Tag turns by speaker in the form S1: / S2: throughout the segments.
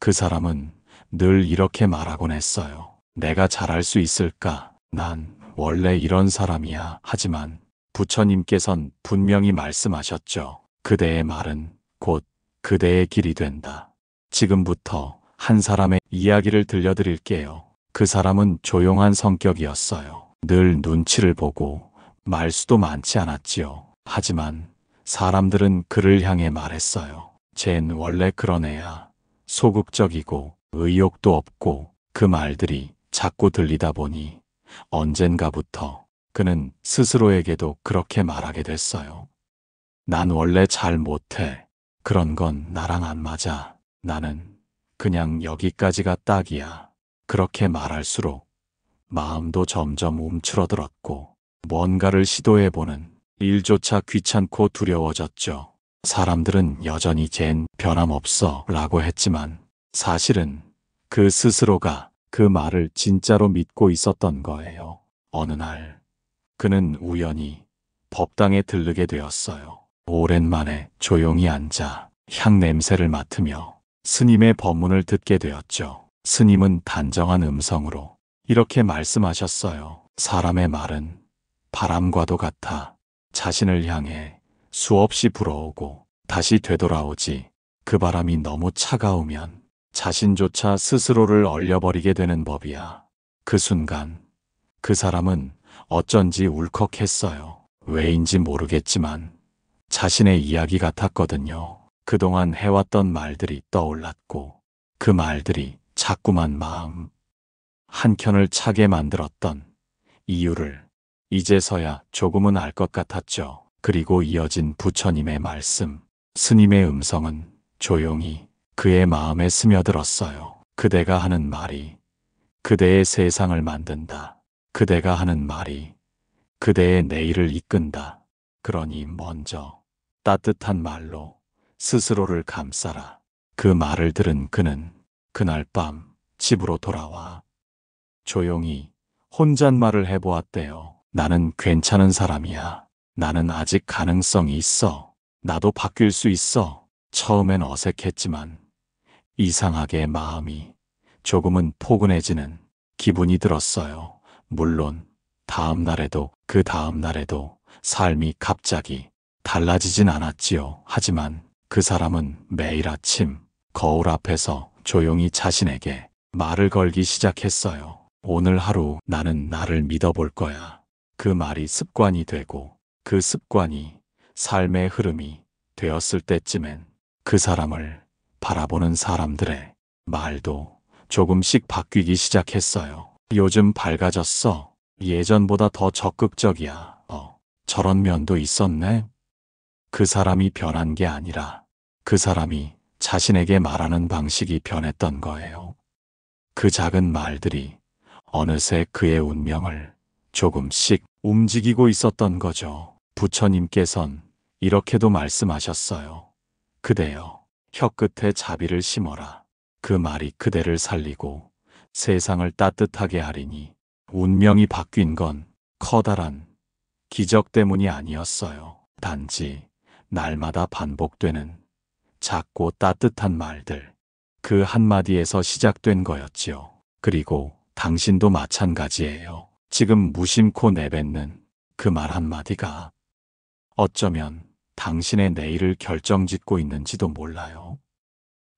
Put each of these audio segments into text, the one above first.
S1: 그 사람은 늘 이렇게 말하곤 했어요. 내가 잘할 수 있을까? 난 원래 이런 사람이야. 하지만 부처님께선 분명히 말씀하셨죠. 그대의 말은 곧 그대의 길이 된다. 지금부터 한 사람의 이야기를 들려드릴게요. 그 사람은 조용한 성격이었어요. 늘 눈치를 보고 말수도 많지 않았지요. 하지만 사람들은 그를 향해 말했어요. 쟨 원래 그런 애야. 소극적이고 의욕도 없고. 그 말들이 자꾸 들리다 보니 언젠가부터 그는 스스로에게도 그렇게 말하게 됐어요. 난 원래 잘 못해. 그런 건 나랑 안 맞아. 나는 그냥 여기까지가 딱이야. 그렇게 말할수록 마음도 점점 움츠러들었고 뭔가를 시도해보는 일조차 귀찮고 두려워졌죠. 사람들은 여전히 쟨 변함없어 라고 했지만 사실은 그 스스로가 그 말을 진짜로 믿고 있었던 거예요. 어느 날 그는 우연히 법당에 들르게 되었어요. 오랜만에 조용히 앉아 향 냄새를 맡으며 스님의 법문을 듣게 되었죠. 스님은 단정한 음성으로 이렇게 말씀하셨어요. 사람의 말은 바람과도 같아. 자신을 향해 수없이 불어오고 다시 되돌아오지. 그 바람이 너무 차가우면 자신조차 스스로를 얼려버리게 되는 법이야. 그 순간 그 사람은 어쩐지 울컥했어요. 왜인지 모르겠지만 자신의 이야기 같았거든요. 그동안 해왔던 말들이 떠올랐고 그 말들이 자꾸만 마음 한켠을 차게 만들었던 이유를 이제서야 조금은 알 것 같았죠. 그리고 이어진 부처님의 말씀, 스님의 음성은 조용히 그의 마음에 스며들었어요. 그대가 하는 말이 그대의 세상을 만든다. 그대가 하는 말이 그대의 내일을 이끈다. 그러니 먼저 따뜻한 말로 스스로를 감싸라. 그 말을 들은 그는 그날 밤 집으로 돌아와 조용히 혼잣말을 해보았대요. 나는 괜찮은 사람이야. 나는 아직 가능성이 있어. 나도 바뀔 수 있어. 처음엔 어색했지만 이상하게 마음이 조금은 포근해지는 기분이 들었어요. 물론 다음 날에도 그 다음 날에도 삶이 갑자기 달라지진 않았지요. 하지만 그 사람은 매일 아침 거울 앞에서 조용히 자신에게 말을 걸기 시작했어요. 오늘 하루 나는 나를 믿어볼 거야. 그 말이 습관이 되고 그 습관이 삶의 흐름이 되었을 때쯤엔 그 사람을 바라보는 사람들의 말도 조금씩 바뀌기 시작했어요. 요즘 밝아졌어. 예전보다 더 적극적이야. 저런 면도 있었네. 그 사람이 변한 게 아니라 그 사람이 자신에게 말하는 방식이 변했던 거예요. 그 작은 말들이 어느새 그의 운명을 조금씩 움직이고 있었던 거죠. 부처님께선 이렇게도 말씀하셨어요. 그대여, 혀끝에 자비를 심어라. 그 말이 그대를 살리고 세상을 따뜻하게 하리니 운명이 바뀐 건 커다란 기적 때문이 아니었어요. 단지 날마다 반복되는 작고 따뜻한 말들, 그 한마디에서 시작된 거였지요. 그리고 당신도 마찬가지예요. 지금 무심코 내뱉는 그 말 한마디가 어쩌면 당신의 내일을 결정짓고 있는지도 몰라요.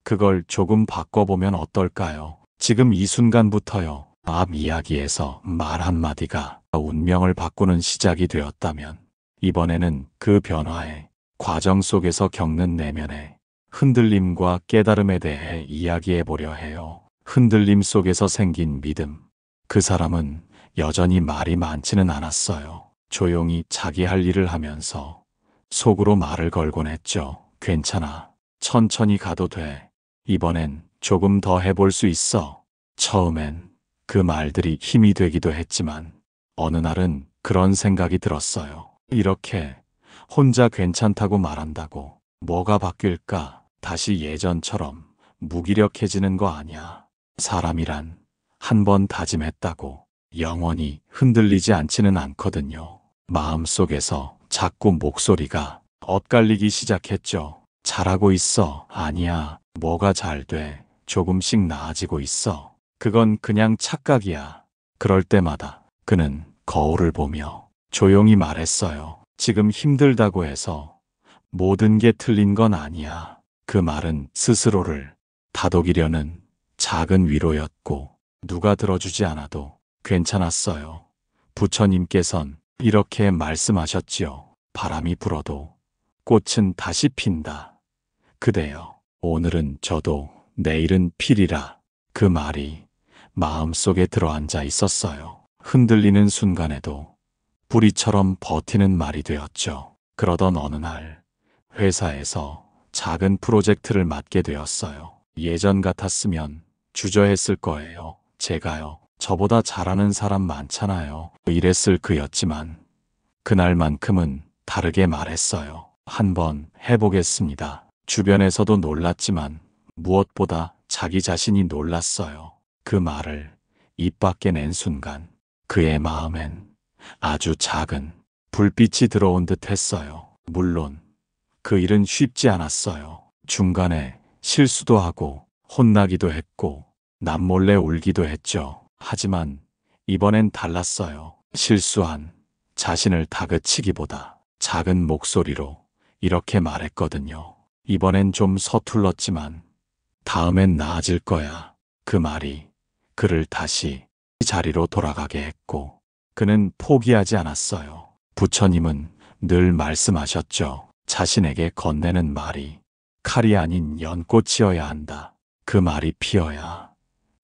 S1: 그걸 조금 바꿔보면 어떨까요? 지금 이 순간부터요. 앞 이야기에서 말 한마디가 운명을 바꾸는 시작이 되었다면 이번에는 그 변화의 과정 속에서 겪는 내면의 흔들림과 깨달음에 대해 이야기해 보려 해요. 흔들림 속에서 생긴 믿음. 그 사람은 여전히 말이 많지는 않았어요. 조용히 자기 할 일을 하면서 속으로 말을 걸곤 했죠. 괜찮아. 천천히 가도 돼. 이번엔 조금 더 해볼 수 있어. 처음엔 그 말들이 힘이 되기도 했지만 어느 날은 그런 생각이 들었어요. 이렇게 혼자 괜찮다고 말한다고 뭐가 바뀔까? 다시 예전처럼 무기력해지는 거 아니야. 사람이란 한 번 다짐했다고 영원히 흔들리지 않지는 않거든요. 마음속에서 자꾸 목소리가 엇갈리기 시작했죠. 잘하고 있어. 아니야. 뭐가 잘 돼. 조금씩 나아지고 있어. 그건 그냥 착각이야. 그럴 때마다 그는 거울을 보며 조용히 말했어요. 지금 힘들다고 해서 모든 게 틀린 건 아니야. 그 말은 스스로를 다독이려는 작은 위로였고 누가 들어주지 않아도 괜찮았어요. 부처님께선 이렇게 말씀하셨지요. 바람이 불어도 꽃은 다시 핀다. 그대여, 오늘은 저도 내일은 피리라. 그 말이 마음속에 들어앉아 있었어요. 흔들리는 순간에도 뿌리처럼 버티는 말이 되었죠. 그러던 어느 날 회사에서 작은 프로젝트를 맡게 되었어요. 예전 같았으면 주저했을 거예요. 제가요. 저보다 잘하는 사람 많잖아요. 이랬을 그였지만 그날만큼은 다르게 말했어요. 한번 해보겠습니다. 주변에서도 놀랐지만 무엇보다 자기 자신이 놀랐어요. 그 말을 입 밖에 낸 순간 그의 마음엔 아주 작은 불빛이 들어온 듯 했어요. 물론 그 일은 쉽지 않았어요. 중간에 실수도 하고 혼나기도 했고 남몰래 울기도 했죠. 하지만 이번엔 달랐어요. 실수한 자신을 다그치기보다 작은 목소리로 이렇게 말했거든요. 이번엔 좀 서툴렀지만 다음엔 나아질 거야. 그 말이 그를 다시 자리로 돌아가게 했고 그는 포기하지 않았어요. 부처님은 늘 말씀하셨죠. 자신에게 건네는 말이 칼이 아닌 연꽃이어야 한다. 그 말이 피어야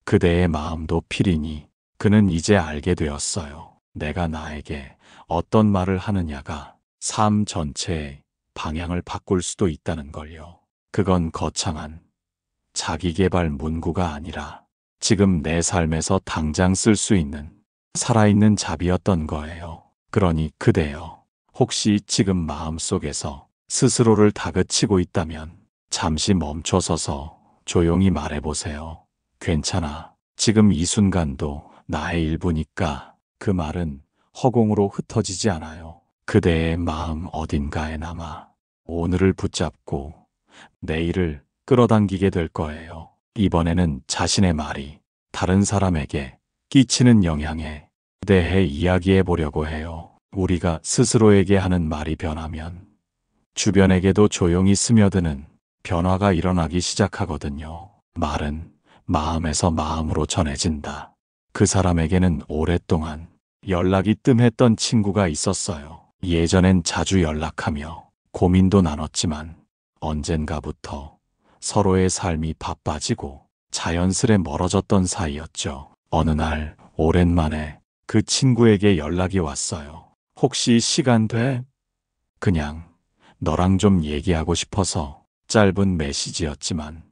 S1: 그대의 마음도 피리니 그는 이제 알게 되었어요. 내가 나에게 어떤 말을 하느냐가 삶 전체의 방향을 바꿀 수도 있다는 걸요. 그건 거창한 자기계발 문구가 아니라 지금 내 삶에서 당장 쓸 수 있는 살아있는 답이었던 거예요. 그러니 그대여, 혹시 지금 마음속에서 스스로를 다그치고 있다면 잠시 멈춰서서 조용히 말해보세요. 괜찮아. 지금 이 순간도 나의 일부니까. 그 말은 허공으로 흩어지지 않아요. 그대의 마음 어딘가에 남아 오늘을 붙잡고 내일을 끌어당기게 될 거예요. 이번에는 자신의 말이 다른 사람에게 끼치는 영향에 대해 이야기해 보려고 해요. 우리가 스스로에게 하는 말이 변하면 주변에게도 조용히 스며드는 변화가 일어나기 시작하거든요. 말은 마음에서 마음으로 전해진다. 그 사람에게는 오랫동안 연락이 뜸했던 친구가 있었어요. 예전엔 자주 연락하며 고민도 나눴지만 언젠가부터 서로의 삶이 바빠지고 자연스레 멀어졌던 사이였죠. 어느 날 오랜만에 그 친구에게 연락이 왔어요. 혹시 시간 돼? 그냥 너랑 좀 얘기하고 싶어서. 짧은 메시지였지만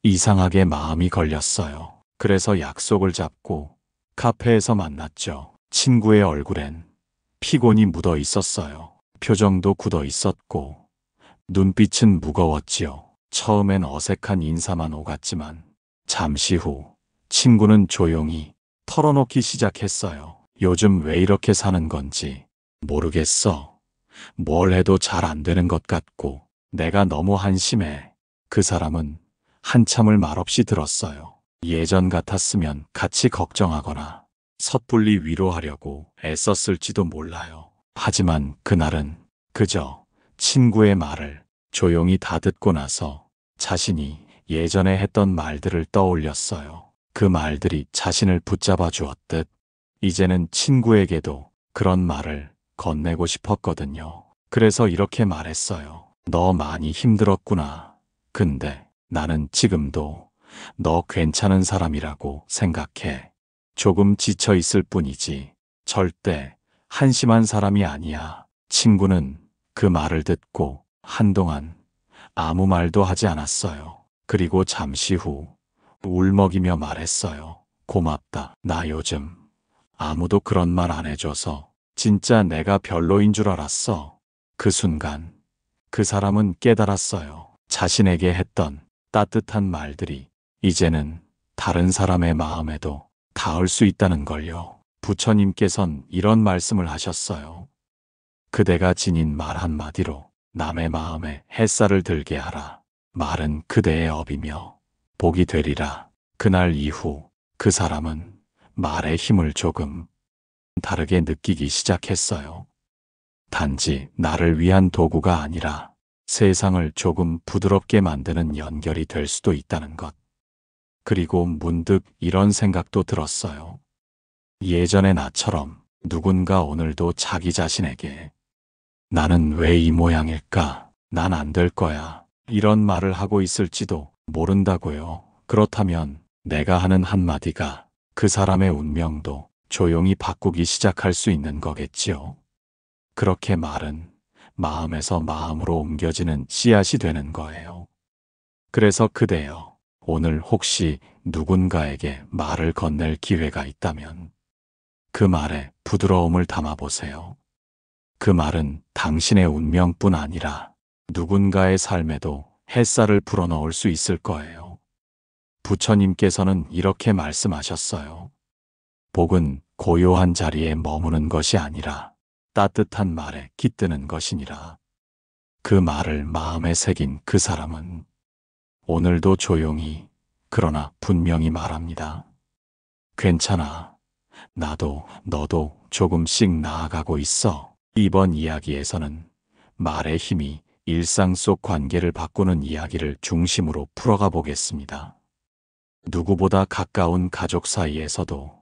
S1: 이상하게 마음이 걸렸어요. 그래서 약속을 잡고 카페에서 만났죠. 친구의 얼굴엔 피곤이 묻어 있었어요. 표정도 굳어 있었고 눈빛은 무거웠지요. 처음엔 어색한 인사만 오갔지만 잠시 후 친구는 조용히 털어놓기 시작했어요. 요즘 왜 이렇게 사는 건지 모르겠어. 뭘 해도 잘 안 되는 것 같고 내가 너무 한심해. 그 사람은 한참을 말없이 들었어요. 예전 같았으면 같이 걱정하거나 섣불리 위로하려고 애썼을지도 몰라요. 하지만 그날은 그저 친구의 말을 조용히 다 듣고 나서 자신이 예전에 했던 말들을 떠올렸어요. 그 말들이 자신을 붙잡아 주었듯 이제는 친구에게도 그런 말을 건네고 싶었거든요. 그래서 이렇게 말했어요. 너 많이 힘들었구나. 근데 나는 지금도 너 괜찮은 사람이라고 생각해. 조금 지쳐 있을 뿐이지 절대 한심한 사람이 아니야. 친구는 그 말을 듣고 한동안 아무 말도 하지 않았어요. 그리고 잠시 후 울먹이며 말했어요. 고맙다. 나 요즘 아무도 그런 말 안 해줘서 진짜 내가 별로인 줄 알았어. 그 순간 그 사람은 깨달았어요. 자신에게 했던 따뜻한 말들이 이제는 다른 사람의 마음에도 닿을 수 있다는 걸요. 부처님께선 이런 말씀을 하셨어요. 그대가 지닌 말 한마디로 남의 마음에 햇살을 들게 하라. 말은 그대의 업이며 복이 되리라. 그날 이후 그 사람은 말의 힘을 조금 다르게 느끼기 시작했어요. 단지 나를 위한 도구가 아니라 세상을 조금 부드럽게 만드는 연결이 될 수도 있다는 것. 그리고 문득 이런 생각도 들었어요. 예전의 나처럼 누군가 오늘도 자기 자신에게 나는 왜 이 모양일까? 난 안 될 거야. 이런 말을 하고 있을지도 모른다고요. 그렇다면 내가 하는 한마디가 그 사람의 운명도 조용히 바꾸기 시작할 수 있는 거겠지요. 그렇게 말은 마음에서 마음으로 옮겨지는 씨앗이 되는 거예요. 그래서 그대여, 오늘 혹시 누군가에게 말을 건넬 기회가 있다면 그 말에 부드러움을 담아보세요. 그 말은 당신의 운명뿐 아니라 누군가의 삶에도 햇살을 불어넣을 수 있을 거예요. 부처님께서는 이렇게 말씀하셨어요. 복은 고요한 자리에 머무는 것이 아니라 따뜻한 말에 깃드는 것이니라. 그 말을 마음에 새긴 그 사람은 오늘도 조용히 그러나 분명히 말합니다. 괜찮아. 나도 너도 조금씩 나아가고 있어. 이번 이야기에서는 말의 힘이 일상 속 관계를 바꾸는 이야기를 중심으로 풀어가 보겠습니다. 누구보다 가까운 가족 사이에서도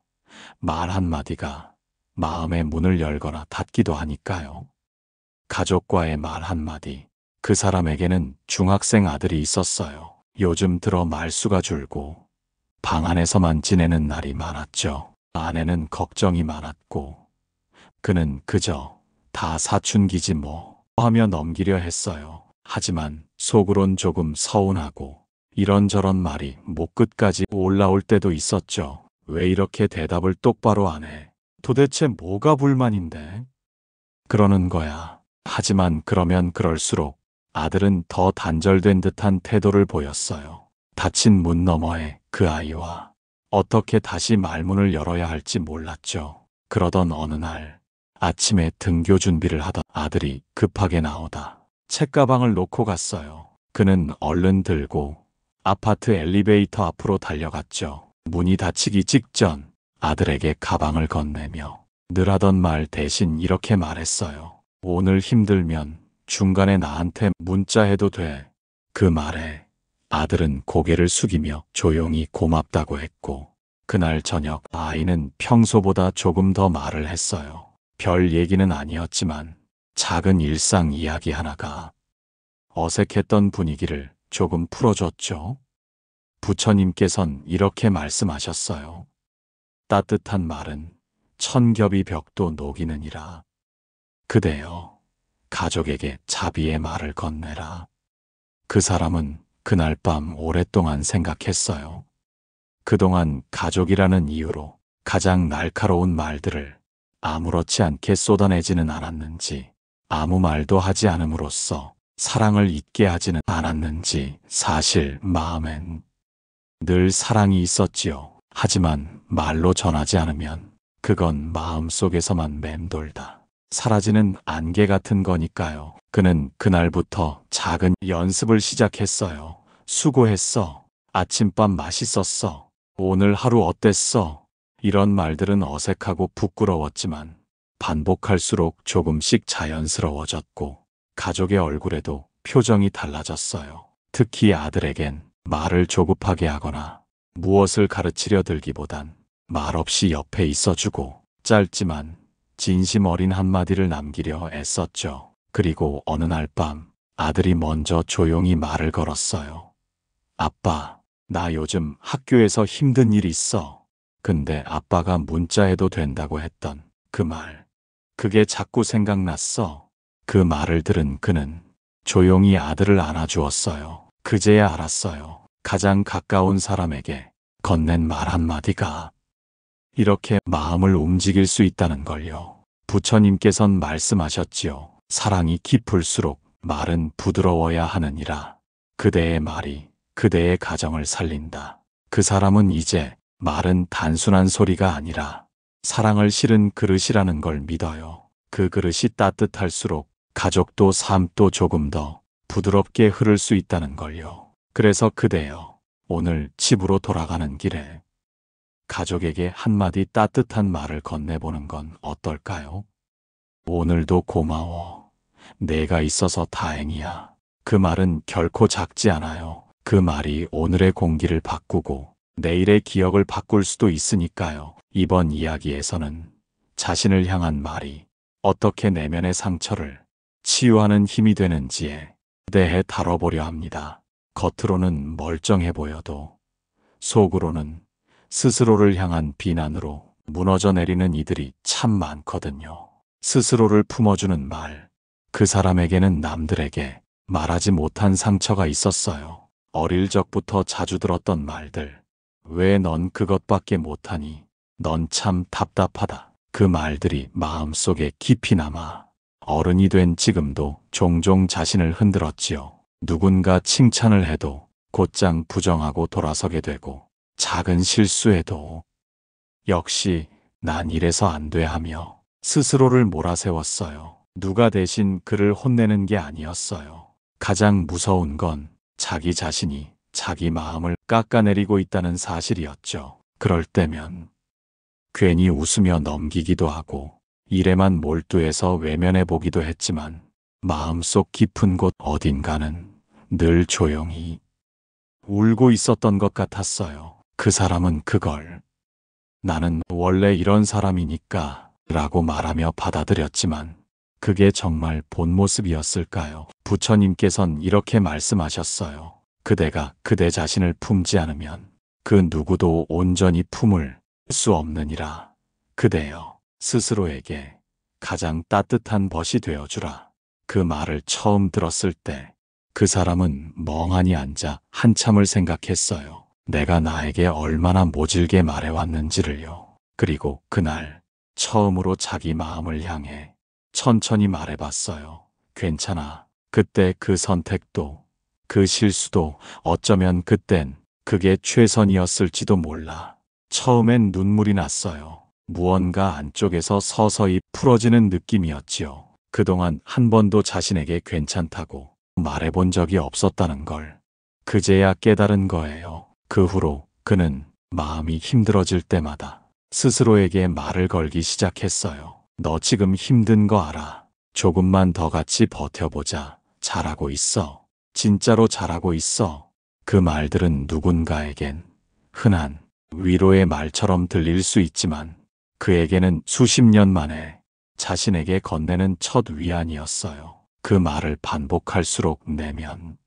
S1: 말 한마디가 마음의 문을 열거나 닫기도 하니까요. 가족과의 말 한마디. 그 사람에게는 중학생 아들이 있었어요. 요즘 들어 말수가 줄고 방 안에서만 지내는 날이 많았죠. 아내는 걱정이 많았고 그는 그저 다 사춘기지 뭐 하며 넘기려 했어요. 하지만 속으론 조금 서운하고 이런저런 말이 목 끝까지 올라올 때도 있었죠. 왜 이렇게 대답을 똑바로 안 해? 도대체 뭐가 불만인데? 그러는 거야. 하지만 그러면 그럴수록 아들은 더 단절된 듯한 태도를 보였어요. 닫힌 문 너머에 그 아이와 어떻게 다시 말문을 열어야 할지 몰랐죠. 그러던 어느 날 아침에 등교 준비를 하던 아들이 급하게 나오다 책가방을 놓고 갔어요. 그는 얼른 들고 아파트 엘리베이터 앞으로 달려갔죠. 문이 닫히기 직전 아들에게 가방을 건네며 늘 하던 말 대신 이렇게 말했어요. 오늘 힘들면 중간에 나한테 문자해도 돼. 그 말에 아들은 고개를 숙이며 조용히 고맙다고 했고 그날 저녁 아이는 평소보다 조금 더 말을 했어요. 별 얘기는 아니었지만 작은 일상 이야기 하나가 어색했던 분위기를 조금 풀어줬죠. 부처님께선 이렇게 말씀하셨어요. 따뜻한 말은 천겹이 벽도 녹이느니라. 그대여, 가족에게 자비의 말을 건네라. 그 사람은 그날 밤 오랫동안 생각했어요. 그동안 가족이라는 이유로 가장 날카로운 말들을 아무렇지 않게 쏟아내지는 않았는지, 아무 말도 하지 않음으로써 사랑을 잊게 하지는 않았는지, 사실 마음엔 늘 사랑이 있었지요. 하지만 말로 전하지 않으면 그건 마음속에서만 맴돌다 사라지는 안개 같은 거니까요. 그는 그날부터 작은 연습을 시작했어요. 수고했어. 아침밥 맛있었어. 오늘 하루 어땠어? 이런 말들은 어색하고 부끄러웠지만 반복할수록 조금씩 자연스러워졌고 가족의 얼굴에도 표정이 달라졌어요. 특히 아들에겐 말을 조급하게 하거나 무엇을 가르치려 들기보단 말없이 옆에 있어주고 짧지만 진심 어린 한마디를 남기려 애썼죠. 그리고 어느 날 밤 아들이 먼저 조용히 말을 걸었어요. 아빠, 나 요즘 학교에서 힘든 일 있어. 근데 아빠가 문자해도 된다고 했던 그 말. 그게 자꾸 생각났어. 그 말을 들은 그는 조용히 아들을 안아주었어요. 그제야 알았어요. 가장 가까운 사람에게 건넨 말 한마디가 이렇게 마음을 움직일 수 있다는 걸요. 부처님께선 말씀하셨지요. 사랑이 깊을수록 말은 부드러워야 하느니라. 그대의 말이 그대의 가정을 살린다. 그 사람은 이제 말은 단순한 소리가 아니라 사랑을 실은 그릇이라는 걸 믿어요. 그 그릇이 따뜻할수록 가족도 삶도 조금 더 부드럽게 흐를 수 있다는 걸요. 그래서 그대여, 오늘 집으로 돌아가는 길에 가족에게 한마디 따뜻한 말을 건네보는 건 어떨까요? 오늘도 고마워. 내가 있어서 다행이야. 그 말은 결코 작지 않아요. 그 말이 오늘의 공기를 바꾸고 내일의 기억을 바꿀 수도 있으니까요. 이번 이야기에서는 자신을 향한 말이 어떻게 내면의 상처를 치유하는 힘이 되는지에 대해 다뤄보려 합니다. 겉으로는 멀쩡해 보여도 속으로는 스스로를 향한 비난으로 무너져 내리는 이들이 참 많거든요. 스스로를 품어주는 말. 그 사람에게는 남들에게 말하지 못한 상처가 있었어요. 어릴 적부터 자주 들었던 말들. 왜 넌 그것밖에 못하니? 넌 참 답답하다. 그 말들이 마음속에 깊이 남아 어른이 된 지금도 종종 자신을 흔들었지요. 누군가 칭찬을 해도 곧장 부정하고 돌아서게 되고 작은 실수에도 역시 난 이래서 안 돼 하며 스스로를 몰아세웠어요. 누가 대신 그를 혼내는 게 아니었어요. 가장 무서운 건 자기 자신이 자기 마음을 깎아내리고 있다는 사실이었죠. 그럴 때면 괜히 웃으며 넘기기도 하고 일에만 몰두해서 외면해 보기도 했지만 마음속 깊은 곳 어딘가는 늘 조용히 울고 있었던 것 같았어요. 그 사람은 그걸 나는 원래 이런 사람이니까 라고 말하며 받아들였지만 그게 정말 본 모습이었을까요? 부처님께선 이렇게 말씀하셨어요. 그대가 그대 자신을 품지 않으면 그 누구도 온전히 품을 수 없느니라. 그대여 스스로에게 가장 따뜻한 벗이 되어주라. 그 말을 처음 들었을 때 그 사람은 멍하니 앉아 한참을 생각했어요. 내가 나에게 얼마나 모질게 말해왔는지를요. 그리고 그날 처음으로 자기 마음을 향해 천천히 말해봤어요. 괜찮아. 그때 그 선택도 그 실수도 어쩌면 그땐 그게 최선이었을지도 몰라. 처음엔 눈물이 났어요. 무언가 안쪽에서 서서히 풀어지는 느낌이었지요. 그동안 한 번도 자신에게 괜찮다고 말해본 적이 없었다는 걸 그제야 깨달은 거예요. 그 후로 그는 마음이 힘들어질 때마다 스스로에게 말을 걸기 시작했어요. 너 지금 힘든 거 알아. 조금만 더 같이 버텨보자. 잘하고 있어. 진짜로 잘하고 있어. 그 말들은 누군가에겐 흔한 위로의 말처럼 들릴 수 있지만 그에게는 수십 년 만에 자신에게 건네는 첫 위안이었어요. 그 말을 반복할수록 내면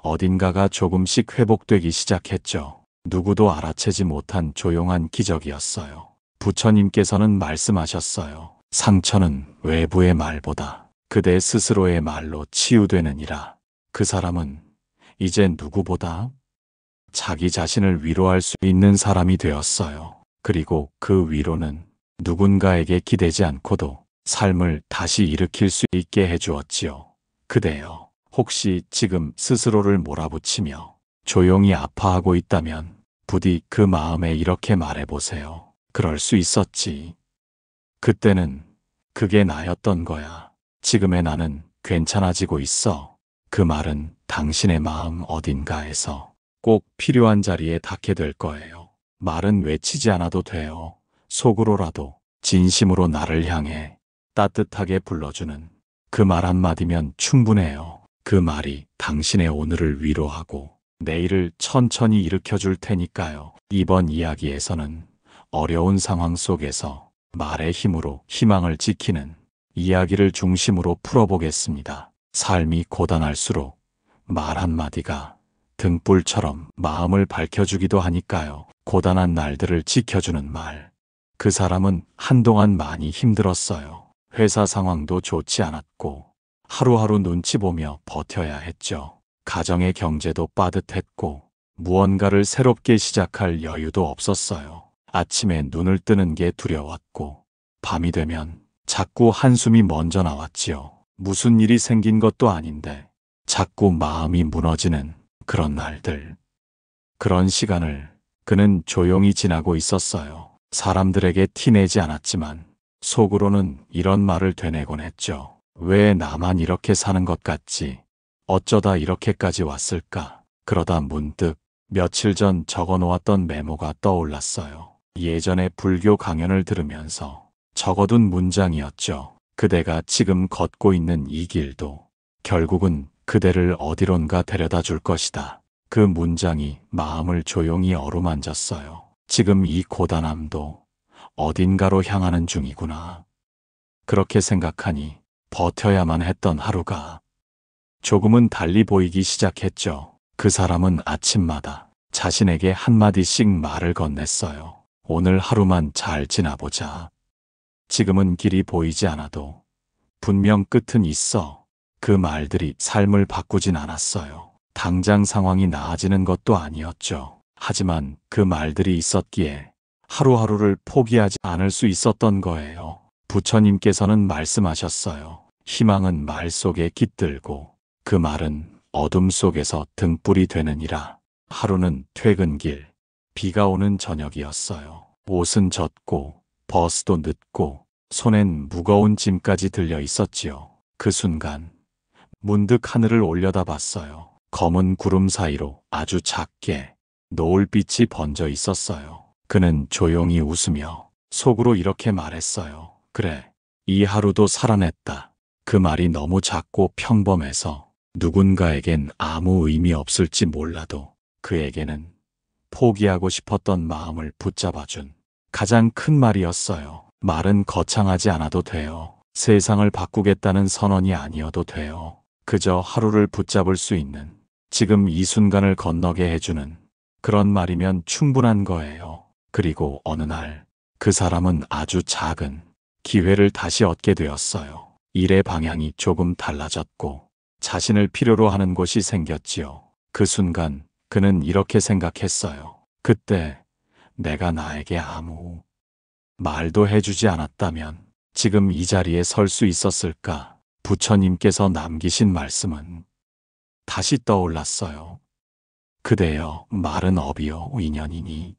S1: 어딘가가 조금씩 회복되기 시작했죠. 누구도 알아채지 못한 조용한 기적이었어요. 부처님께서는 말씀하셨어요. 상처는 외부의 말보다 그대 스스로의 말로 치유되느니라. 그 사람은 이제 누구보다 자기 자신을 위로할 수 있는 사람이 되었어요. 그리고 그 위로는 누군가에게 기대지 않고도 삶을 다시 일으킬 수 있게 해주었지요. 그대여, 혹시 지금 스스로를 몰아붙이며 조용히 아파하고 있다면 부디 그 마음에 이렇게 말해보세요. 그럴 수 있었지. 그때는 그게 나였던 거야. 지금의 나는 괜찮아지고 있어. 그 말은 당신의 마음 어딘가에서 꼭 필요한 자리에 닿게 될 거예요. 말은 외치지 않아도 돼요. 속으로라도 진심으로 나를 향해 따뜻하게 불러주는 그 말 한마디면 충분해요. 그 말이 당신의 오늘을 위로하고 내일을 천천히 일으켜줄 테니까요. 이번 이야기에서는 어려운 상황 속에서 말의 힘으로 희망을 지키는 이야기를 중심으로 풀어보겠습니다. 삶이 고단할수록 말 한마디가 등불처럼 마음을 밝혀주기도 하니까요. 고단한 날들을 지켜주는 말. 그 사람은 한동안 많이 힘들었어요. 회사 상황도 좋지 않았고 하루하루 눈치 보며 버텨야 했죠. 가정의 경제도 빠듯했고 무언가를 새롭게 시작할 여유도 없었어요. 아침에 눈을 뜨는 게 두려웠고 밤이 되면 자꾸 한숨이 먼저 나왔지요. 무슨 일이 생긴 것도 아닌데 자꾸 마음이 무너지는 그런 날들. 그런 시간을 그는 조용히 지나고 있었어요. 사람들에게 티내지 않았지만 속으로는 이런 말을 되뇌곤 했죠. 왜 나만 이렇게 사는 것 같지? 어쩌다 이렇게까지 왔을까? 그러다 문득 며칠 전 적어 놓았던 메모가 떠올랐어요. 예전에 불교 강연을 들으면서 적어둔 문장이었죠. 그대가 지금 걷고 있는 이 길도 결국은 그대를 어디론가 데려다 줄 것이다. 그 문장이 마음을 조용히 어루만졌어요. 지금 이 고단함도 어딘가로 향하는 중이구나. 그렇게 생각하니 버텨야만 했던 하루가 조금은 달리 보이기 시작했죠. 그 사람은 아침마다 자신에게 한마디씩 말을 건넸어요. 오늘 하루만 잘 지나보자. 지금은 길이 보이지 않아도 분명 끝은 있어. 그 말들이 삶을 바꾸진 않았어요. 당장 상황이 나아지는 것도 아니었죠. 하지만 그 말들이 있었기에 하루하루를 포기하지 않을 수 있었던 거예요. 부처님께서는 말씀하셨어요. 희망은 말 속에 깃들고 그 말은 어둠 속에서 등불이 되느니라. 하루는 퇴근길, 비가 오는 저녁이었어요. 옷은 젖고 버스도 늦고 손엔 무거운 짐까지 들려 있었지요. 그 순간 문득 하늘을 올려다봤어요. 검은 구름 사이로 아주 작게 노을빛이 번져 있었어요. 그는 조용히 웃으며 속으로 이렇게 말했어요. 그래, 이 하루도 살아냈다. 그 말이 너무 작고 평범해서 누군가에겐 아무 의미 없을지 몰라도 그에게는 포기하고 싶었던 마음을 붙잡아준 가장 큰 말이었어요. 말은 거창하지 않아도 돼요. 세상을 바꾸겠다는 선언이 아니어도 돼요. 그저 하루를 붙잡을 수 있는, 지금 이 순간을 건너게 해주는 그런 말이면 충분한 거예요. 그리고 어느 날 그 사람은 아주 작은 기회를 다시 얻게 되었어요. 일의 방향이 조금 달라졌고 자신을 필요로 하는 곳이 생겼지요. 그 순간 그는 이렇게 생각했어요. 그때 내가 나에게 아무 말도 해주지 않았다면 지금 이 자리에 설 수 있었을까? 부처님께서 남기신 말씀은 다시 떠올랐어요. 그대여, 말은 업이요 인연이니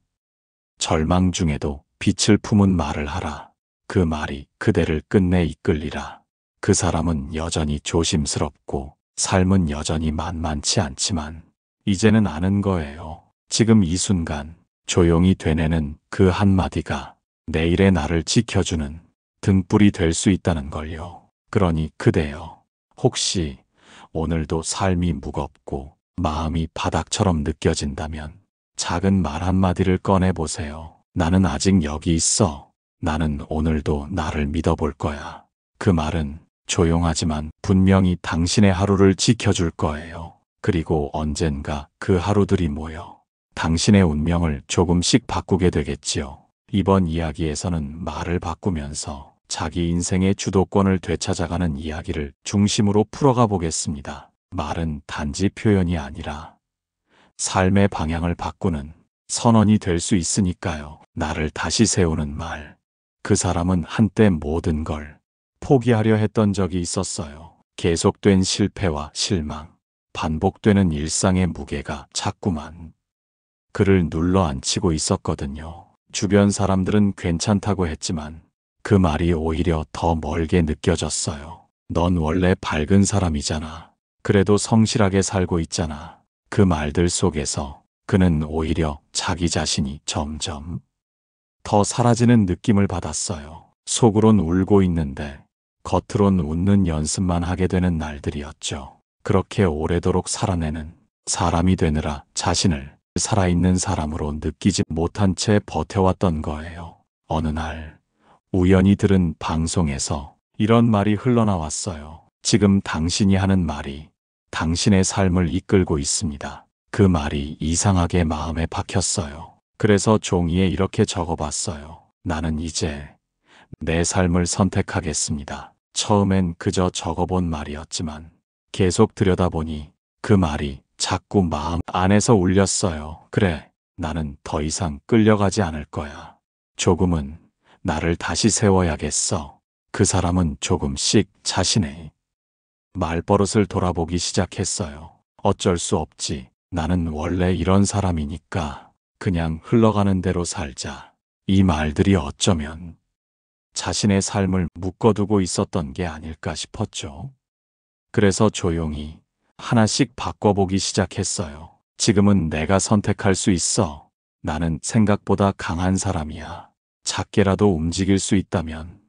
S1: 절망 중에도 빛을 품은 말을 하라. 그 말이 그대를 끝내 이끌리라. 그 사람은 여전히 조심스럽고 삶은 여전히 만만치 않지만 이제는 아는 거예요. 지금 이 순간 조용히 되뇌는 그 한마디가 내일의 나를 지켜주는 등불이 될 수 있다는 걸요. 그러니 그대여, 혹시 오늘도 삶이 무겁고 마음이 바닥처럼 느껴진다면 작은 말 한마디를 꺼내보세요. 나는 아직 여기 있어. 나는 오늘도 나를 믿어볼 거야. 그 말은 조용하지만 분명히 당신의 하루를 지켜줄 거예요. 그리고 언젠가 그 하루들이 모여 당신의 운명을 조금씩 바꾸게 되겠지요. 이번 이야기에서는 말을 바꾸면서 자기 인생의 주도권을 되찾아가는 이야기를 중심으로 풀어가 보겠습니다. 말은 단지 표현이 아니라 삶의 방향을 바꾸는 선언이 될 수 있으니까요. 나를 다시 세우는 말. 그 사람은 한때 모든 걸 포기하려 했던 적이 있었어요. 계속된 실패와 실망, 반복되는 일상의 무게가 자꾸만 그를 눌러앉히고 있었거든요. 주변 사람들은 괜찮다고 했지만 그 말이 오히려 더 멀게 느껴졌어요. 넌 원래 밝은 사람이잖아. 그래도 성실하게 살고 있잖아. 그 말들 속에서 그는 오히려 자기 자신이 점점 더 사라지는 느낌을 받았어요. 속으론 울고 있는데 겉으론 웃는 연습만 하게 되는 날들이었죠. 그렇게 오래도록 살아내는 사람이 되느라 자신을 살아있는 사람으로 느끼지 못한 채 버텨왔던 거예요. 어느 날 우연히 들은 방송에서 이런 말이 흘러나왔어요. 지금 당신이 하는 말이 당신의 삶을 이끌고 있습니다. 그 말이 이상하게 마음에 박혔어요. 그래서 종이에 이렇게 적어봤어요. 나는 이제 내 삶을 선택하겠습니다. 처음엔 그저 적어본 말이었지만 계속 들여다보니 그 말이 자꾸 마음 안에서 울렸어요. 그래, 나는 더 이상 끌려가지 않을 거야. 조금은 나를 다시 세워야겠어. 그 사람은 조금씩 자신의 말버릇을 돌아보기 시작했어요. 어쩔 수 없지. 나는 원래 이런 사람이니까 그냥 흘러가는 대로 살자. 이 말들이 어쩌면 자신의 삶을 묶어두고 있었던 게 아닐까 싶었죠. 그래서 조용히 하나씩 바꿔보기 시작했어요. 지금은 내가 선택할 수 있어. 나는 생각보다 강한 사람이야. 작게라도 움직일 수 있다면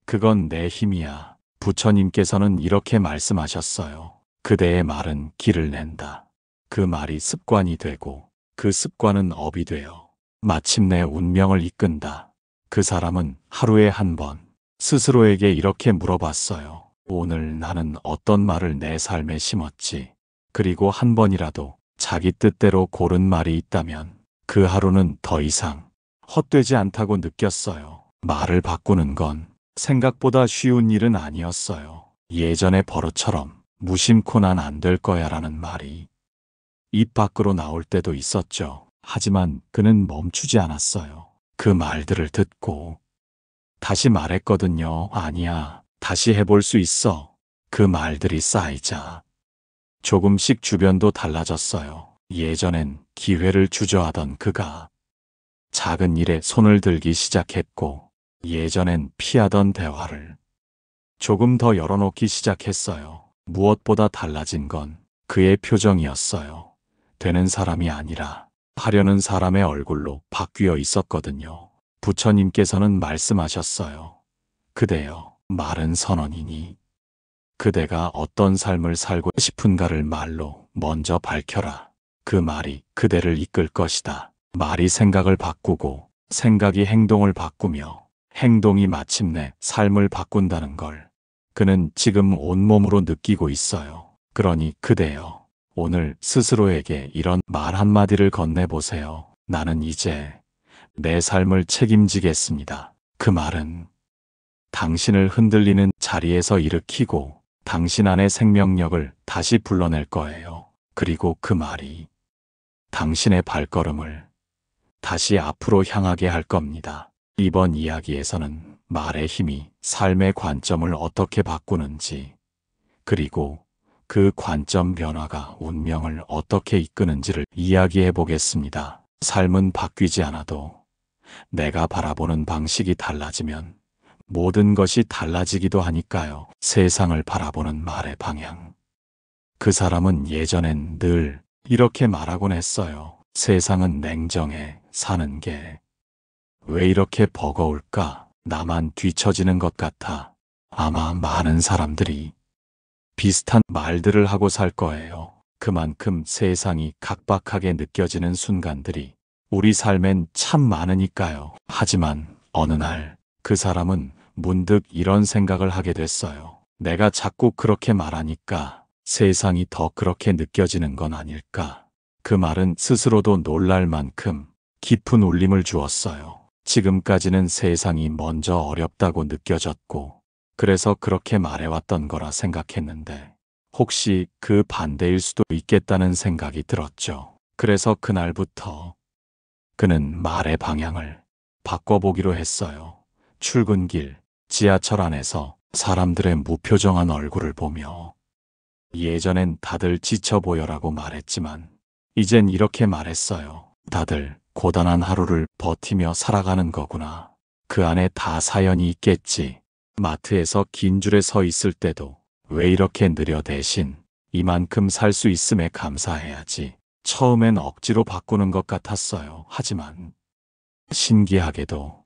S1: 그건 내 힘이야. 부처님께서는 이렇게 말씀하셨어요. 그대의 말은 길을 낸다. 그 말이 습관이 되고 그 습관은 업이 되어 마침내 운명을 이끈다. 그 사람은 하루에 한 번 스스로에게 이렇게 물어봤어요. 오늘 나는 어떤 말을 내 삶에 심었지? 그리고 한 번이라도 자기 뜻대로 고른 말이 있다면 그 하루는 더 이상 헛되지 않다고 느꼈어요. 말을 바꾸는 건 생각보다 쉬운 일은 아니었어요. 예전의 버릇처럼 무심코 난 안 될 거야 라는 말이 입 밖으로 나올 때도 있었죠. 하지만 그는 멈추지 않았어요. 그 말들을 듣고 다시 말했거든요. 아니야, 다시 해볼 수 있어. 그 말들이 쌓이자 조금씩 주변도 달라졌어요. 예전엔 기회를 주저하던 그가 작은 일에 손을 들기 시작했고, 예전엔 피하던 대화를 조금 더 열어놓기 시작했어요. 무엇보다 달라진 건 그의 표정이었어요. 되는 사람이 아니라 하려는 사람의 얼굴로 바뀌어 있었거든요. 부처님께서는 말씀하셨어요. 그대여, 말은 선언이니 그대가 어떤 삶을 살고 싶은가를 말로 먼저 밝혀라. 그 말이 그대를 이끌 것이다. 말이 생각을 바꾸고 생각이 행동을 바꾸며 행동이 마침내 삶을 바꾼다는 걸 그는 지금 온몸으로 느끼고 있어요. 그러니 그대여, 오늘 스스로에게 이런 말 한마디를 건네보세요. 나는 이제 내 삶을 책임지겠습니다. 그 말은 당신을 흔들리는 자리에서 일으키고 당신 안의 생명력을 다시 불러낼 거예요. 그리고 그 말이 당신의 발걸음을 다시 앞으로 향하게 할 겁니다. 이번 이야기에서는 말의 힘이 삶의 관점을 어떻게 바꾸는지, 그리고 그 관점 변화가 운명을 어떻게 이끄는지를 이야기해 보겠습니다. 삶은 바뀌지 않아도 내가 바라보는 방식이 달라지면 모든 것이 달라지기도 하니까요. 세상을 바라보는 말의 방향. 그 사람은 예전엔 늘 이렇게 말하곤 했어요. 세상은 냉정해. 사는 게 왜 이렇게 버거울까? 나만 뒤처지는 것 같아. 아마 많은 사람들이 비슷한 말들을 하고 살 거예요. 그만큼 세상이 각박하게 느껴지는 순간들이 우리 삶엔 참 많으니까요. 하지만 어느 날 그 사람은 문득 이런 생각을 하게 됐어요. 내가 자꾸 그렇게 말하니까 세상이 더 그렇게 느껴지는 건 아닐까? 그 말은 스스로도 놀랄 만큼 깊은 울림을 주었어요. 지금까지는 세상이 먼저 어렵다고 느껴졌고, 그래서 그렇게 말해왔던 거라 생각했는데, 혹시 그 반대일 수도 있겠다는 생각이 들었죠. 그래서 그날부터 그는 말의 방향을 바꿔보기로 했어요. 출근길, 지하철 안에서 사람들의 무표정한 얼굴을 보며 예전엔 다들 지쳐 보여라고 말했지만 이젠 이렇게 말했어요. 다들 고단한 하루를 버티며 살아가는 거구나. 그 안에 다 사연이 있겠지. 마트에서 긴 줄에 서 있을 때도 왜 이렇게 느려 대신 이만큼 살 수 있음에 감사해야지. 처음엔 억지로 바꾸는 것 같았어요. 하지만 신기하게도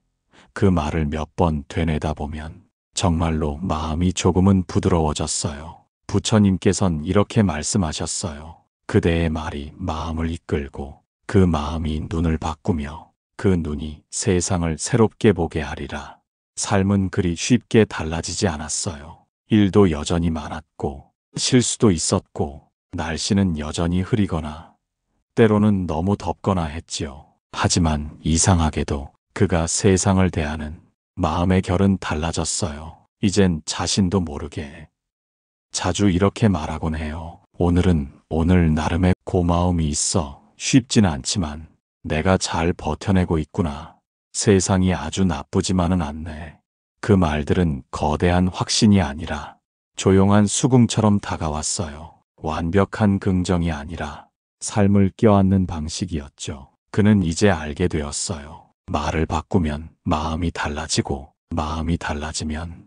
S1: 그 말을 몇 번 되뇌다 보면 정말로 마음이 조금은 부드러워졌어요. 부처님께선 이렇게 말씀하셨어요. 그대의 말이 마음을 이끌고 그 마음이 눈을 바꾸며 그 눈이 세상을 새롭게 보게 하리라. 삶은 그리 쉽게 달라지지 않았어요. 일도 여전히 많았고 실수도 있었고 날씨는 여전히 흐리거나 때로는 너무 덥거나 했지요. 하지만 이상하게도 그가 세상을 대하는 마음의 결은 달라졌어요. 이젠 자신도 모르게 자주 이렇게 말하곤 해요. 오늘은 오늘 나름의 고마움이 있어. 쉽진 않지만 내가 잘 버텨내고 있구나. 세상이 아주 나쁘지만은 않네. 그 말들은 거대한 확신이 아니라 조용한 수긍처럼 다가왔어요. 완벽한 긍정이 아니라 삶을 껴안는 방식이었죠. 그는 이제 알게 되었어요. 말을 바꾸면 마음이 달라지고 마음이 달라지면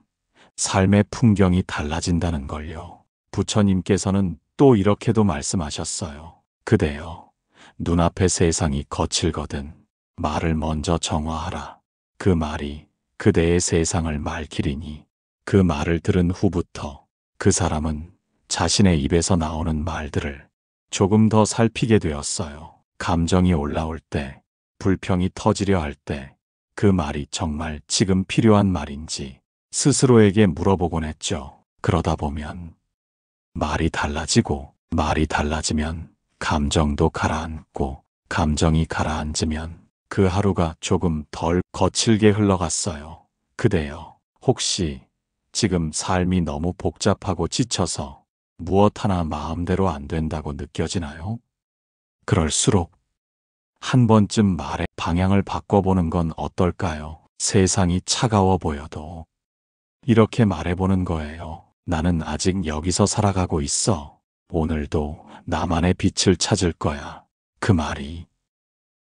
S1: 삶의 풍경이 달라진다는 걸요. 부처님께서는 또 이렇게도 말씀하셨어요. 그대여, 눈앞의 세상이 거칠거든 말을 먼저 정화하라. 그 말이 그대의 세상을 맑히리니 그 말을 들은 후부터 그 사람은 자신의 입에서 나오는 말들을 조금 더 살피게 되었어요. 감정이 올라올 때, 불평이 터지려 할 때 그 말이 정말 지금 필요한 말인지 스스로에게 물어보곤 했죠. 그러다 보면 말이 달라지면 감정도 가라앉고 감정이 가라앉으면 그 하루가 조금 덜 거칠게 흘러갔어요. 그대여, 혹시 지금 삶이 너무 복잡하고 지쳐서 무엇 하나 마음대로 안 된다고 느껴지나요? 그럴수록 한 번쯤 말의 방향을 바꿔보는 건 어떨까요? 세상이 차가워 보여도 이렇게 말해보는 거예요. 나는 아직 여기서 살아가고 있어. 오늘도 나만의 빛을 찾을 거야. 그 말이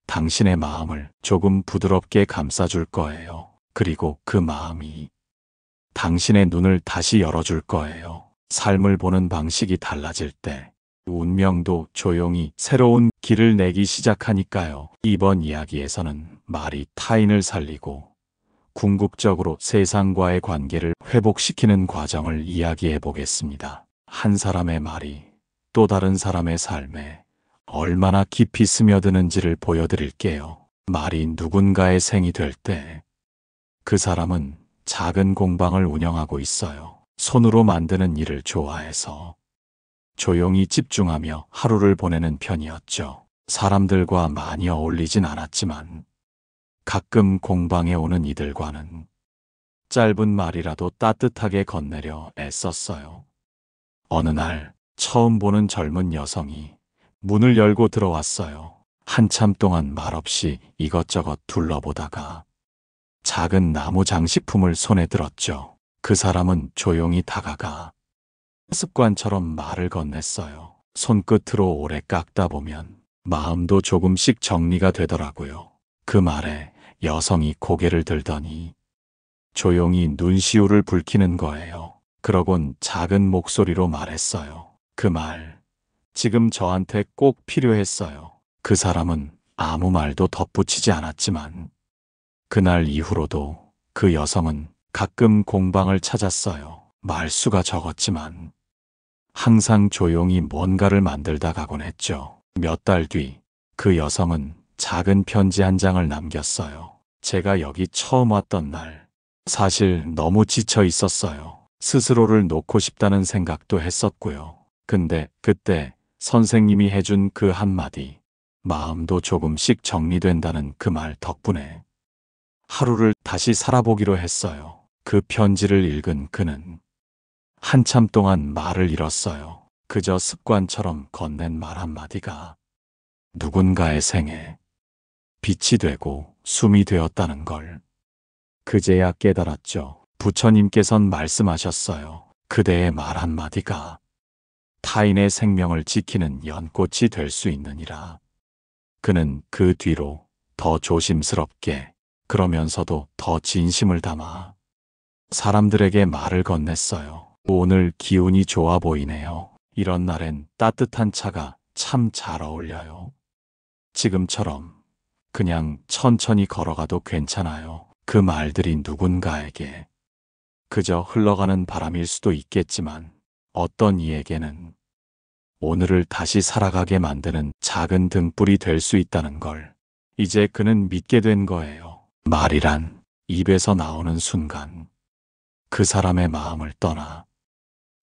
S1: 당신의 마음을 조금 부드럽게 감싸줄 거예요. 그리고 그 마음이 당신의 눈을 다시 열어줄 거예요. 삶을 보는 방식이 달라질 때 운명도 조용히 새로운 길을 내기 시작하니까요. 이번 이야기에서는 말이 타인을 살리고 궁극적으로 세상과의 관계를 회복시키는 과정을 이야기해 보겠습니다. 한 사람의 말이 또 다른 사람의 삶에 얼마나 깊이 스며드는지를 보여드릴게요. 말이 누군가의 생이 될 때 그 사람은 작은 공방을 운영하고 있어요. 손으로 만드는 일을 좋아해서 조용히 집중하며 하루를 보내는 편이었죠. 사람들과 많이 어울리진 않았지만 가끔 공방에 오는 이들과는 짧은 말이라도 따뜻하게 건네려 애썼어요. 어느 날 처음 보는 젊은 여성이 문을 열고 들어왔어요. 한참 동안 말없이 이것저것 둘러보다가 작은 나무 장식품을 손에 들었죠. 그 사람은 조용히 다가가 습관처럼 말을 건넸어요. 손끝으로 오래 깎다 보면 마음도 조금씩 정리가 되더라고요. 그 말에 여성이 고개를 들더니 조용히 눈시울을 붉히는 거예요. 그러곤 작은 목소리로 말했어요. 그 말, 지금 저한테 꼭 필요했어요. 그 사람은 아무 말도 덧붙이지 않았지만 그날 이후로도 그 여성은 가끔 공방을 찾았어요. 말수가 적었지만 항상 조용히 뭔가를 만들다 가곤 했죠. 몇 달 뒤 그 여성은 작은 편지 한 장을 남겼어요. 제가 여기 처음 왔던 날 사실 너무 지쳐 있었어요. 스스로를 놓고 싶다는 생각도 했었고요. 근데 그때 선생님이 해준 그 한마디, 마음도 조금씩 정리된다는 그 말 덕분에 하루를 다시 살아보기로 했어요. 그 편지를 읽은 그는 한참 동안 말을 잃었어요. 그저 습관처럼 건넨 말 한마디가 누군가의 생에 빛이 되고 숨이 되었다는 걸 그제야 깨달았죠. 부처님께선 말씀하셨어요. 그대의 말 한마디가 타인의 생명을 지키는 연꽃이 될 수 있느니라. 그는 그 뒤로 더 조심스럽게 그러면서도 더 진심을 담아 사람들에게 말을 건넸어요. 오늘 기운이 좋아 보이네요. 이런 날엔 따뜻한 차가 참 잘 어울려요. 지금처럼 그냥 천천히 걸어가도 괜찮아요. 그 말들이 누군가에게 그저 흘러가는 바람일 수도 있겠지만 어떤 이에게는 오늘을 다시 살아가게 만드는 작은 등불이 될 수 있다는 걸 이제 그는 믿게 된 거예요. 말이란 입에서 나오는 순간 그 사람의 마음을 떠나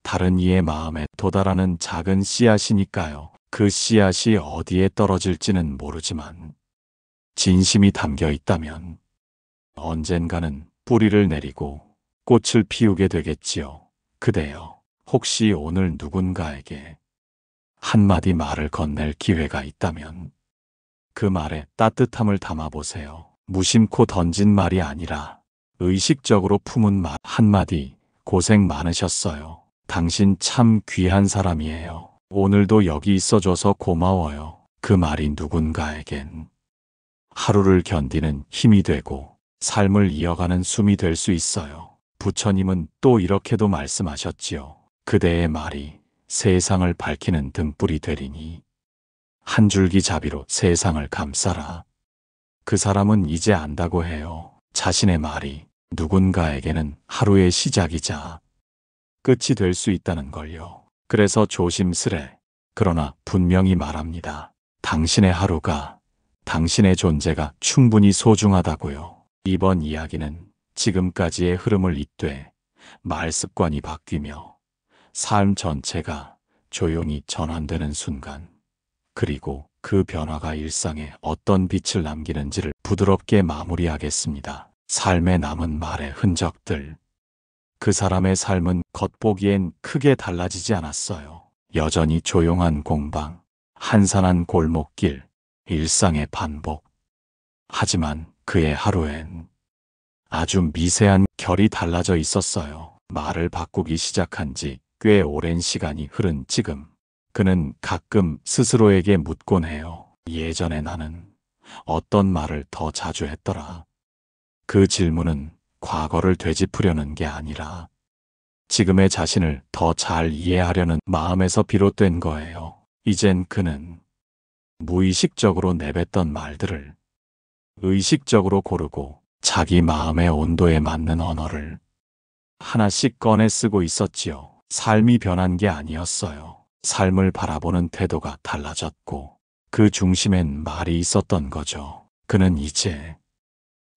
S1: 다른 이의 마음에 도달하는 작은 씨앗이니까요. 그 씨앗이 어디에 떨어질지는 모르지만 진심이 담겨 있다면 언젠가는 뿌리를 내리고 꽃을 피우게 되겠지요. 그대여, 혹시 오늘 누군가에게 한마디 말을 건넬 기회가 있다면 그 말에 따뜻함을 담아보세요. 무심코 던진 말이 아니라 의식적으로 품은 말 한마디. 고생 많으셨어요. 당신 참 귀한 사람이에요. 오늘도 여기 있어줘서 고마워요. 그 말이 누군가에겐 하루를 견디는 힘이 되고 삶을 이어가는 숨이 될 수 있어요. 부처님은 또 이렇게도 말씀하셨지요. 그대의 말이 세상을 밝히는 등불이 되리니 한 줄기 자비로 세상을 감싸라. 그 사람은 이제 안다고 해요. 자신의 말이 누군가에게는 하루의 시작이자 끝이 될 수 있다는 걸요. 그래서 조심스레 그러나 분명히 말합니다. 당신의 하루가, 당신의 존재가 충분히 소중하다고요. 이번 이야기는 지금까지의 흐름을 잇되 말 습관이 바뀌며 삶 전체가 조용히 전환되는 순간, 그리고 그 변화가 일상에 어떤 빛을 남기는지를 부드럽게 마무리하겠습니다. 삶에 남은 말의 흔적들. 그 사람의 삶은 겉보기엔 크게 달라지지 않았어요. 여전히 조용한 공방, 한산한 골목길, 일상의 반복. 하지만 그의 하루엔 아주 미세한 결이 달라져 있었어요. 말을 바꾸기 시작한 지 꽤 오랜 시간이 흐른 지금, 그는 가끔 스스로에게 묻곤 해요. 예전에 나는 어떤 말을 더 자주 했더라. 그 질문은 과거를 되짚으려는 게 아니라 지금의 자신을 더 잘 이해하려는 마음에서 비롯된 거예요. 이젠 그는 무의식적으로 내뱉던 말들을 의식적으로 고르고 자기 마음의 온도에 맞는 언어를 하나씩 꺼내 쓰고 있었지요. 삶이 변한 게 아니었어요. 삶을 바라보는 태도가 달라졌고 그 중심엔 말이 있었던 거죠. 그는 이제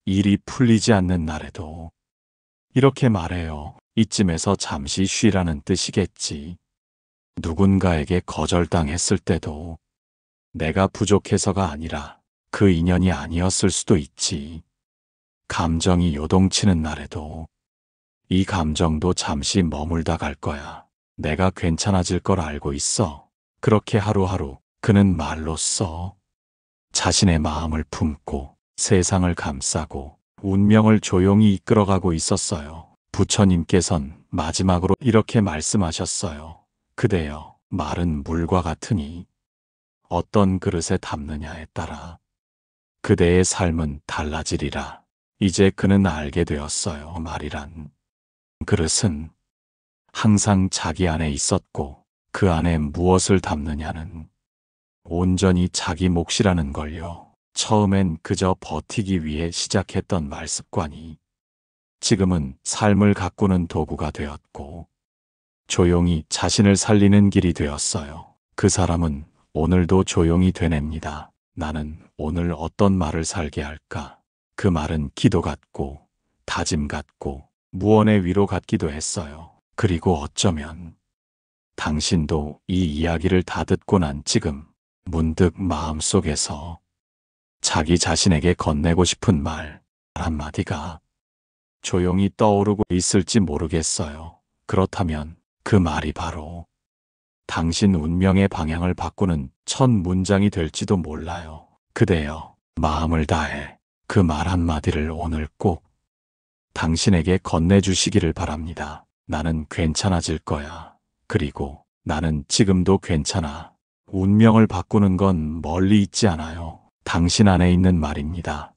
S1: 일이 풀리지 않는 날에도 이렇게 말해요. 이쯤에서 잠시 쉬라는 뜻이겠지. 누군가에게 거절당했을 때도 내가 부족해서가 아니라 그 인연이 아니었을 수도 있지. 감정이 요동치는 날에도 이 감정도 잠시 머물다 갈 거야. 내가 괜찮아질 걸 알고 있어. 그렇게 하루하루 그는 말로써 자신의 마음을 품고 세상을 감싸고 운명을 조용히 이끌어가고 있었어요. 부처님께선 마지막으로 이렇게 말씀하셨어요. 그대여, 말은 물과 같으니 어떤 그릇에 담느냐에 따라 그대의 삶은 달라지리라. 이제 그는 알게 되었어요. 말이란 그릇은 항상 자기 안에 있었고 그 안에 무엇을 담느냐는 온전히 자기 몫이라는 걸요. 처음엔 그저 버티기 위해 시작했던 말 습관이 지금은 삶을 가꾸는 도구가 되었고 조용히 자신을 살리는 길이 되었어요. 그 사람은 오늘도 조용히 되냅니다. 나는 오늘 어떤 말을 살게 할까? 그 말은 기도 같고 다짐 같고 무언의 위로 같기도 했어요. 그리고 어쩌면 당신도 이 이야기를 다 듣고 난 지금 문득 마음속에서 자기 자신에게 건네고 싶은 말 한마디가 조용히 떠오르고 있을지 모르겠어요. 그렇다면 그 말이 바로 당신 운명의 방향을 바꾸는 첫 문장이 될지도 몰라요. 그대여, 마음을 다해 그 말 한마디를 오늘 꼭 당신에게 건네주시기를 바랍니다. 나는 괜찮아질 거야. 그리고 나는 지금도 괜찮아. 운명을 바꾸는 건 멀리 있지 않아요. 당신 안에 있는 말입니다.